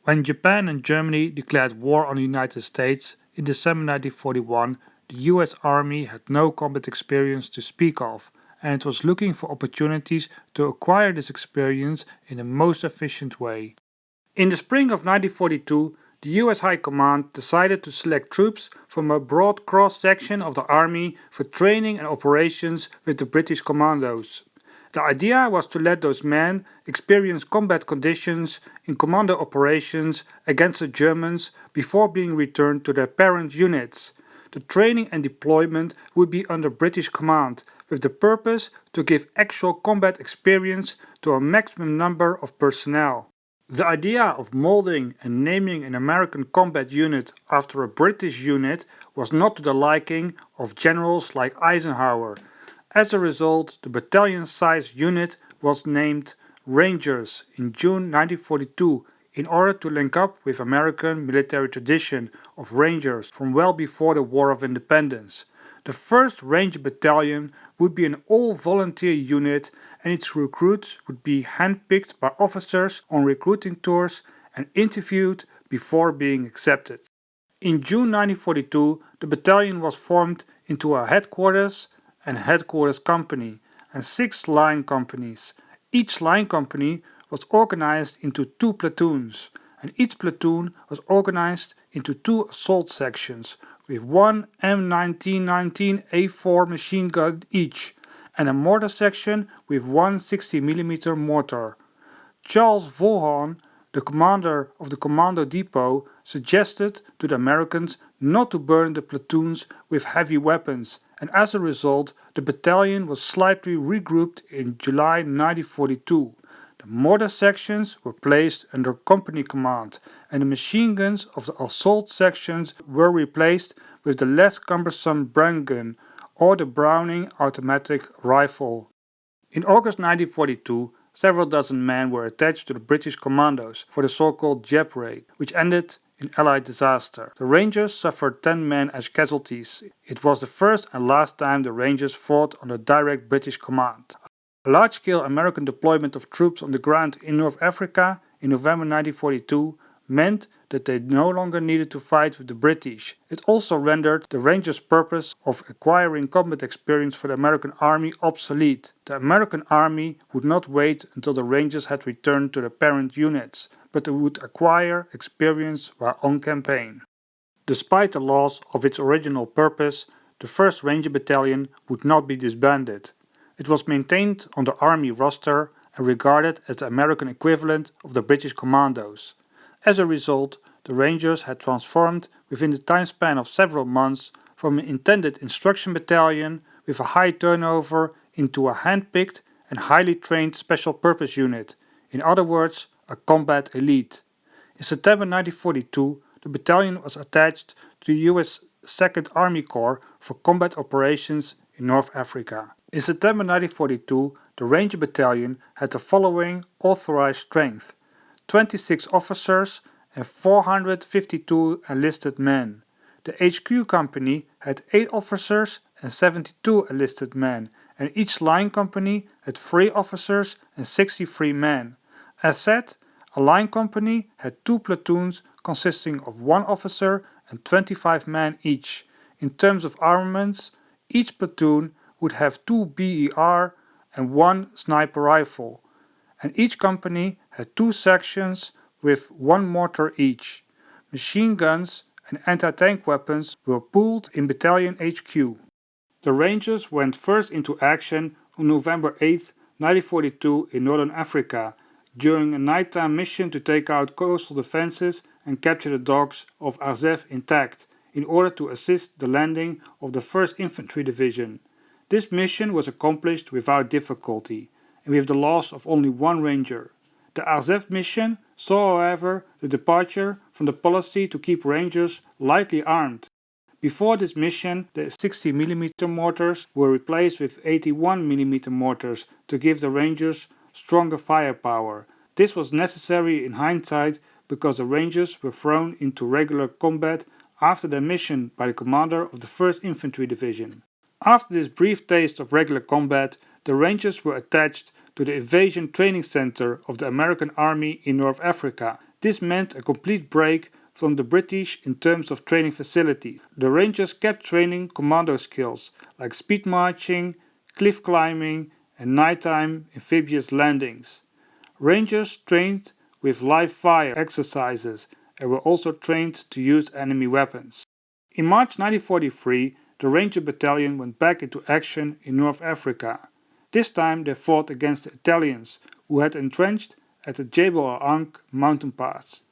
When Japan and Germany declared war on the United States in December 1941, the US Army had no combat experience to speak of, and it was looking for opportunities to acquire this experience in the most efficient way. In the spring of 1942, the US High Command decided to select troops from a broad cross-section of the army for training and operations with the British commandos. The idea was to let those men experience combat conditions in commando operations against the Germans before being returned to their parent units. The training and deployment would be under British command, with the purpose to give actual combat experience to a maximum number of personnel. The idea of molding and naming an American combat unit after a British unit was not to the liking of generals like Eisenhower. As a result, the battalion-sized unit was named Rangers in June 1942 in order to link up with American military tradition of Rangers from well before the War of Independence. The 1st Ranger Battalion would be an all-volunteer unit and its recruits would be handpicked by officers on recruiting tours and interviewed before being accepted. In June 1942, the battalion was formed into a headquarters and headquarters company and 6 line companies. Each line company was organized into 2 platoons, and each platoon was organized into 2 assault sections with 1 M1919A4 machine gun each and a mortar section with 1 60mm mortar. Charles Vaughan, the commander of the commando depot, suggested to the Americans not to burn the platoons with heavy weapons, and as a result the battalion was slightly regrouped in July 1942. The mortar sections were placed under company command and the machine guns of the assault sections were replaced with the less cumbersome Bren gun or the Browning automatic rifle. In August 1942, several dozen men were attached to the British commandos for the so-called Japray, which ended in Allied disaster. The Rangers suffered 10 men as casualties. It was the first and last time the Rangers fought under direct British command. A large-scale American deployment of troops on the ground in North Africa in November 1942 meant that they no longer needed to fight with the British. It also rendered the Rangers' purpose of acquiring combat experience for the American Army obsolete. The American Army would not wait until the Rangers had returned to their parent units, but they would acquire experience while on campaign. Despite the loss of its original purpose, the 1st Ranger Battalion would not be disbanded. It was maintained on the Army roster and regarded as the American equivalent of the British commandos. As a result, the Rangers had transformed within the time span of several months from an intended instruction battalion with a high turnover into a hand-picked and highly trained special purpose unit, in other words, a combat elite. In September 1942, the battalion was attached to the US 2nd Army Corps for combat operations in North Africa. In September 1942, the Ranger Battalion had the following authorized strength: 26 officers and 452 enlisted men. The HQ company had 8 officers and 72 enlisted men, and each line company had 3 officers and 63 men. As said, a line company had 2 platoons consisting of 1 officer and 25 men each. In terms of armaments, each platoon would have 2 BER and 1 sniper rifle, and each company had 2 sections with 1 mortar each. Machine guns and anti-tank weapons were pooled in Battalion HQ. The Rangers went first into action on November 8, 1942 in Northern Africa during a nighttime mission to take out coastal defenses and capture the docks of Azef intact in order to assist the landing of the 1st Infantry Division. This mission was accomplished without difficulty and with the loss of only 1 Ranger. The Azef mission saw, however, the departure from the policy to keep Rangers lightly armed. Before this mission, the 60mm mortars were replaced with 81mm mortars to give the Rangers stronger firepower. This was necessary in hindsight because the Rangers were thrown into regular combat after their mission by the commander of the 1st Infantry Division. After this brief taste of regular combat, the Rangers were attached to the Invasion Training Center of the American Army in North Africa. This meant a complete break from the British in terms of training facilities. The Rangers kept training commando skills like speed marching, cliff climbing and nighttime amphibious landings. Rangers trained with live fire exercises and were also trained to use enemy weapons. In March 1943, the Ranger Battalion went back into action in North Africa. This time they fought against the Italians, who had entrenched at the Jebel al-Ankh mountain pass.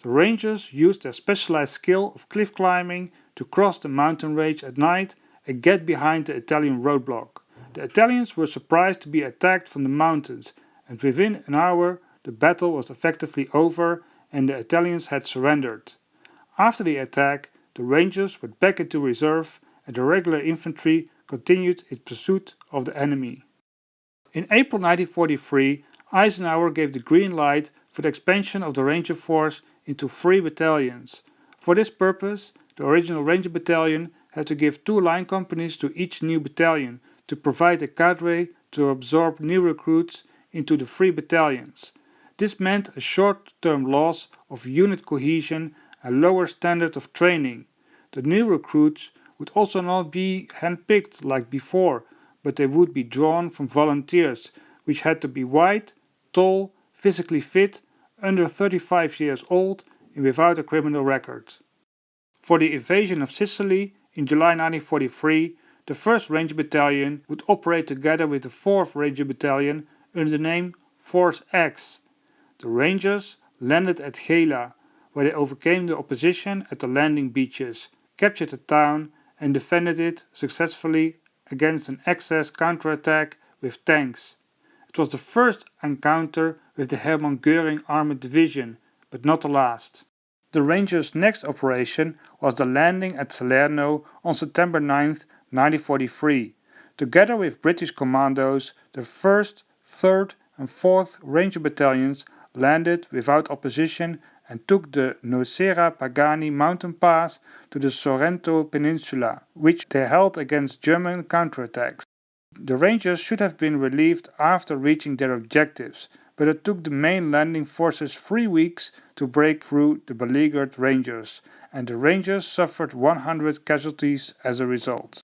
The Rangers used their specialized skill of cliff climbing to cross the mountain range at night and get behind the Italian roadblock. The Italians were surprised to be attacked from the mountains, and within an hour the battle was effectively over and the Italians had surrendered. After the attack, the Rangers went back into reserve and the regular infantry continued its pursuit of the enemy. In April 1943, Eisenhower gave the green light for the expansion of the Ranger Force into 3 battalions. For this purpose, the original Ranger Battalion had to give 2 line companies to each new battalion to provide a cadre to absorb new recruits into the 3 battalions. This meant a short-term loss of unit cohesion and lower standard of training. The new recruits would also not be handpicked like before, but they would be drawn from volunteers, which had to be white, tall, physically fit, under 35 years old and without a criminal record. For the invasion of Sicily in July 1943, the 1st Ranger Battalion would operate together with the 4th Ranger Battalion under the name Force X. The Rangers landed at Gela, where they overcame the opposition at the landing beaches, captured the town and defended it successfully against an excess counterattack with tanks. It was the first encounter with the Hermann Göring Armored Division, but not the last. The Rangers' next operation was the landing at Salerno on September 9, 1943. Together with British commandos, the 1st, 3rd and 4th Ranger Battalions landed without opposition and took the Nocera Pagani mountain pass to the Sorrento Peninsula, which they held against German counterattacks. The Rangers should have been relieved after reaching their objectives, but it took the main landing forces 3 weeks to break through the beleaguered Rangers, and the Rangers suffered 100 casualties as a result.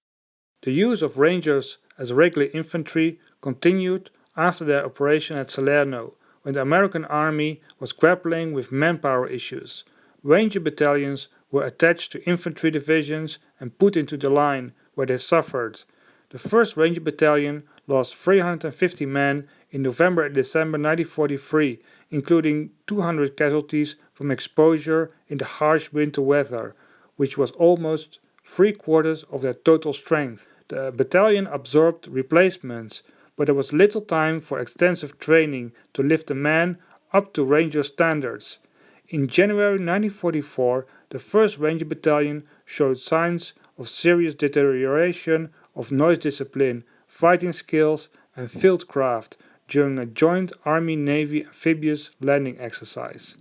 The use of Rangers as regular infantry continued after their operation at Salerno, when the American Army was grappling with manpower issues. Ranger battalions were attached to infantry divisions and put into the line, where they suffered. The 1st Ranger Battalion lost 350 men in November and December 1943, including 200 casualties from exposure in the harsh winter weather, which was almost 3/4 of their total strength. The battalion absorbed replacements, but there was little time for extensive training to lift the men up to Ranger standards. In January 1944, the 1st Ranger Battalion showed signs of serious deterioration of noise discipline, fighting skills and fieldcraft during a joint Army-Navy amphibious landing exercise.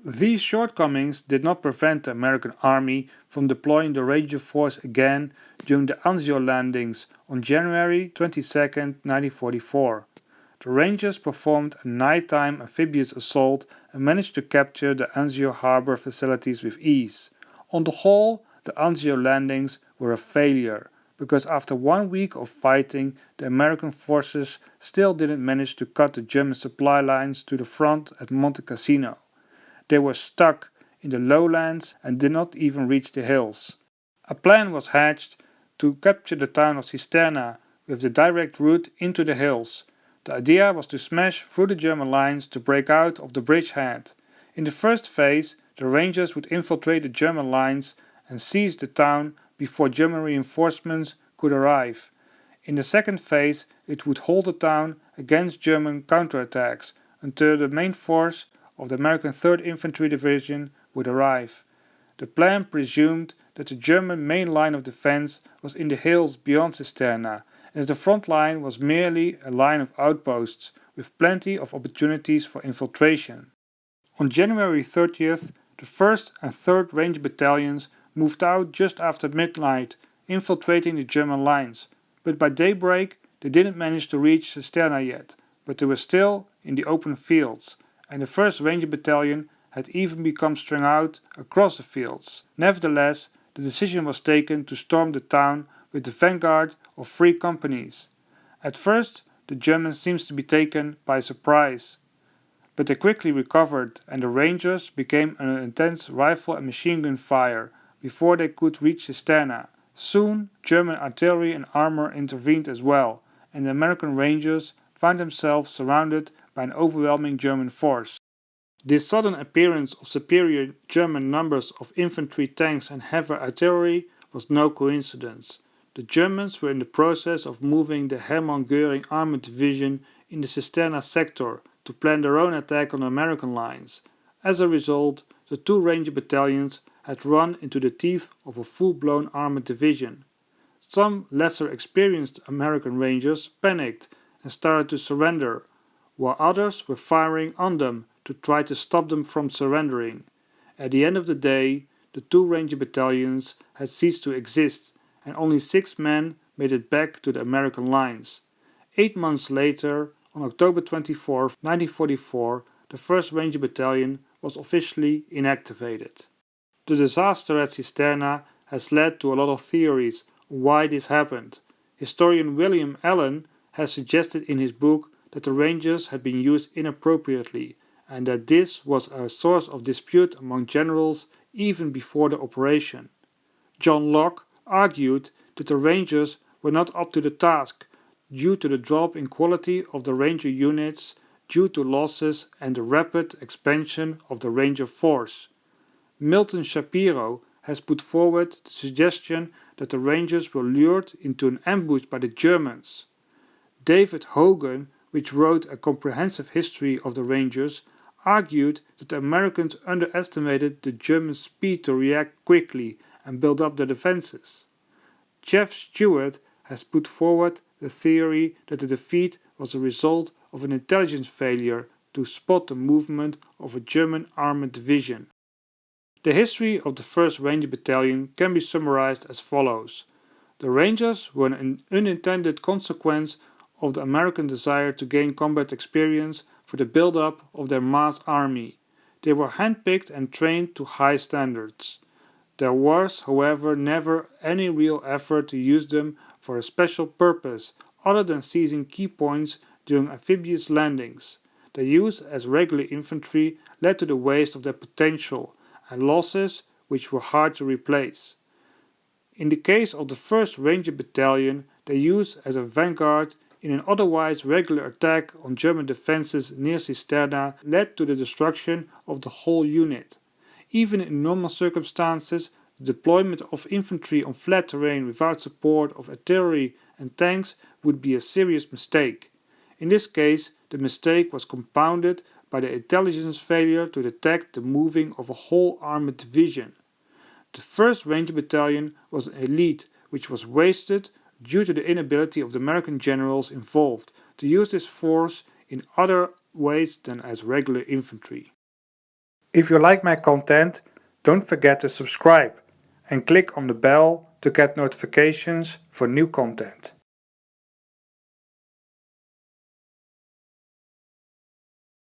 These shortcomings did not prevent the American Army from deploying the Ranger Force again during the Anzio landings on January 22, 1944. The Rangers performed a nighttime amphibious assault and managed to capture the Anzio harbor facilities with ease. On the whole, the Anzio landings were a failure, because after 1 week of fighting, the American forces still didn't manage to cut the German supply lines to the front at Monte Cassino. They were stuck in the lowlands and did not even reach the hills. A plan was hatched to capture the town of Cisterna with the direct route into the hills. The idea was to smash through the German lines to break out of the bridgehead. In the first phase, the Rangers would infiltrate the German lines and seize the town before German reinforcements could arrive. In the second phase, it would hold the town against German counterattacks until the main force of the American 3rd Infantry Division would arrive. The plan presumed that the German main line of defense was in the hills beyond Cisterna, and that the front line was merely a line of outposts with plenty of opportunities for infiltration. On January 30th, the 1st and 3rd Ranger Battalions moved out just after midnight, infiltrating the German lines, but by daybreak they didn't manage to reach Cisterna yet, but they were still in the open fields, and the 1st Ranger Battalion had even become strung out across the fields. Nevertheless, the decision was taken to storm the town with the vanguard of 3 companies. At first, the Germans seemed to be taken by surprise, but they quickly recovered and the Rangers became an intense rifle and machine gun fire before they could reach Cisterna. Soon, German artillery and armor intervened as well, and the American Rangers found themselves surrounded by an overwhelming German force. This sudden appearance of superior German numbers of infantry, tanks and heavy artillery was no coincidence. The Germans were in the process of moving the Hermann Göring Armored Division in the Cisterna sector to plan their own attack on the American lines. As a result, the 2 Ranger battalions had run into the teeth of a full-blown armored division. Some lesser experienced American Rangers panicked and started to surrender, while others were firing on them to try to stop them from surrendering. At the end of the day, the 2 Ranger battalions had ceased to exist and only 6 men made it back to the American lines. 8 months later, on October 24, 1944, the 1st Ranger Battalion was officially inactivated. The disaster at Cisterna has led to a lot of theories on why this happened. Historian William Allen has suggested in his book that the Rangers had been used inappropriately and that this was a source of dispute among generals even before the operation. John Locke argued that the Rangers were not up to the task due to the drop in quality of the Ranger units due to losses and the rapid expansion of the Ranger force. Milton Shapiro has put forward the suggestion that the Rangers were lured into an ambush by the Germans. David Hogan, which wrote a comprehensive history of the Rangers, argued that the Americans underestimated the German speed to react quickly and build up their defenses. Jeff Stewart has put forward the theory that the defeat was a result of an intelligence failure to spot the movement of a German armored division. The history of the 1st Ranger Battalion can be summarized as follows. The Rangers were an unintended consequence of the American desire to gain combat experience for the build-up of their mass army. They were handpicked and trained to high standards. There was, however, never any real effort to use them for a special purpose other than seizing key points during amphibious landings. Their use as regular infantry led to the waste of their potential and losses which were hard to replace. In the case of the 1st Ranger Battalion, their use as a vanguard in an otherwise regular attack on German defenses near Cisterna led to the destruction of the whole unit. Even in normal circumstances, the deployment of infantry on flat terrain without support of artillery and tanks would be a serious mistake. In this case, the mistake was compounded by the intelligence failure to detect the moving of a whole armored division. The 1st Ranger Battalion was an elite which was wasted due to the inability of the American generals involved to use this force in other ways than as regular infantry. If you like my content, don't forget to subscribe and click on the bell to get notifications for new content.